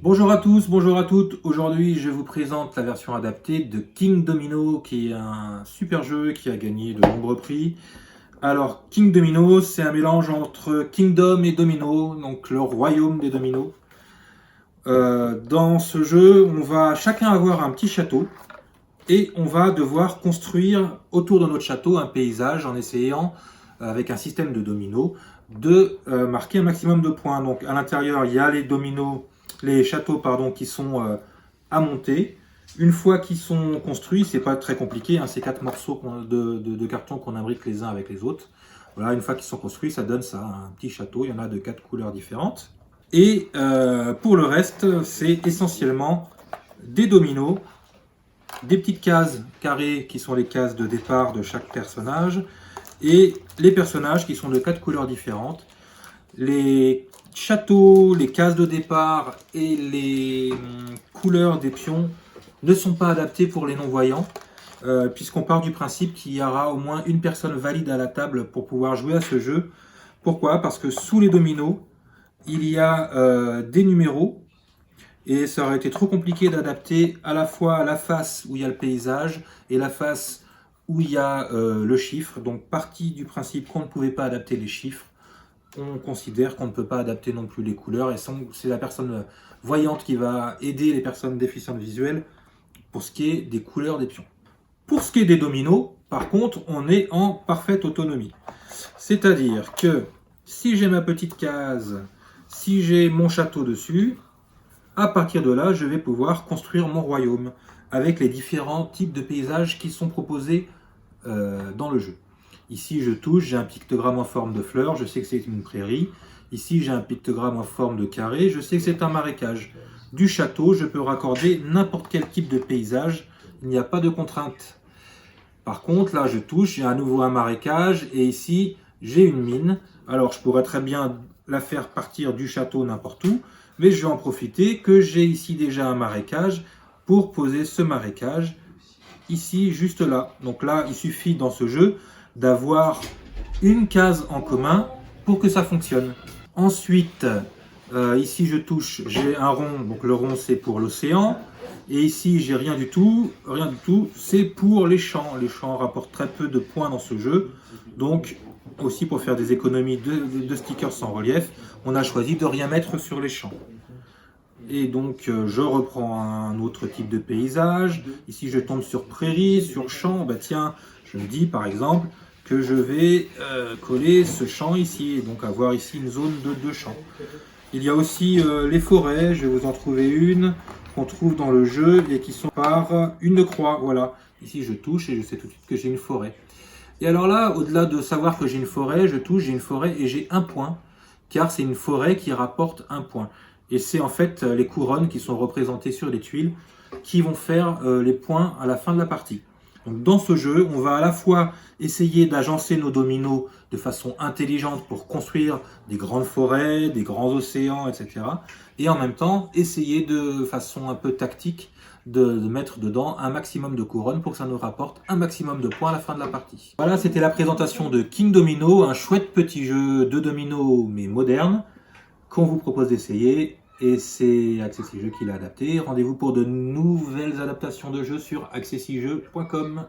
Bonjour à tous, bonjour à toutes. Aujourd'hui, je vous présente la version adaptée de King Domino, qui est un super jeu qui a gagné de nombreux prix. Alors, King Domino, c'est un mélange entre Kingdom et Domino, donc le royaume des dominos. Dans ce jeu, on va chacun avoir un petit château et on va devoir construire autour de notre château un paysage en essayant, avec un système de dominos, de marquer un maximum de points. Donc à l'intérieur, il y a les châteaux qui sont à monter. Une fois qu'ils sont construits, c'est pas très compliqué, hein, c'est 4 morceaux de carton qu'on imbrique les uns avec les autres. Voilà, une fois qu'ils sont construits, ça donne ça, un petit château. Il y en a de 4 couleurs différentes. Et pour le reste, c'est essentiellement des dominos, des petites cases carrées qui sont les cases de départ de chaque personnage, et les personnages qui sont de 4 couleurs différentes. Les châteaux, les cases de départ et les couleurs des pions ne sont pas adaptés pour les non-voyants, puisqu'on part du principe qu'il y aura au moins une personne valide à la table pour pouvoir jouer à ce jeu. Pourquoi? Parce que sous les dominos, il y a des numéros, et ça aurait été trop compliqué d'adapter à la fois la face où il y a le paysage et la face où il y a le chiffre. Donc parti du principe qu'on ne pouvait pas adapter les chiffres, on considère qu'on ne peut pas adapter non plus les couleurs, et c'est la personne voyante qui va aider les personnes déficientes visuelles pour ce qui est des couleurs des pions. Pour ce qui est des dominos, par contre, on est en parfaite autonomie. C'est-à-dire que si j'ai ma petite case, si j'ai mon château dessus, à partir de là, je vais pouvoir construire mon royaume avec les différents types de paysages qui sont proposés dans le jeu. Ici, je touche, j'ai un pictogramme en forme de fleur, je sais que c'est une prairie. Ici, j'ai un pictogramme en forme de carré, je sais que c'est un marécage. Du château, je peux raccorder n'importe quel type de paysage, il n'y a pas de contrainte. Par contre, là, je touche, j'ai à nouveau un marécage, et ici, j'ai une mine. Alors, je pourrais très bien la faire partir du château n'importe où, mais je vais en profiter que j'ai ici déjà un marécage pour poser ce marécage ici, juste là. Donc là, il suffit dans ce jeu d'avoir une case en commun pour que ça fonctionne. Ensuite, ici je touche, j'ai un rond, donc le rond c'est pour l'océan. Et ici j'ai rien du tout, c'est pour les champs. Les champs rapportent très peu de points dans ce jeu. Donc aussi pour faire des économies de stickers sans relief, on a choisi de rien mettre sur les champs. Et donc je reprends un autre type de paysage. Ici je tombe sur prairie, sur champ. Bah tiens, je me dis par exemple que je vais coller ce champ ici, et donc avoir ici une zone de 2 champs. Il y a aussi les forêts, je vais vous en trouver une qu'on trouve dans le jeu et qui sont par une croix. Voilà, ici je touche et je sais tout de suite que j'ai une forêt. Et alors là, au-delà de savoir que j'ai une forêt, je touche, j'ai une forêt et j'ai un point, car c'est une forêt qui rapporte un point. Et c'est en fait les couronnes qui sont représentées sur les tuiles qui vont faire les points à la fin de la partie. Donc dans ce jeu, on va à la fois essayer d'agencer nos dominos de façon intelligente pour construire des grandes forêts, des grands océans, etc. Et en même temps, essayer de façon un peu tactique de mettre dedans un maximum de couronnes pour que ça nous rapporte un maximum de points à la fin de la partie. Voilà, c'était la présentation de King Domino, un chouette petit jeu de dominos mais moderne qu'on vous propose d'essayer. Et c'est Accessijeux qui l'a adapté. Rendez-vous pour de nouvelles adaptations de jeux sur accessijeux.com.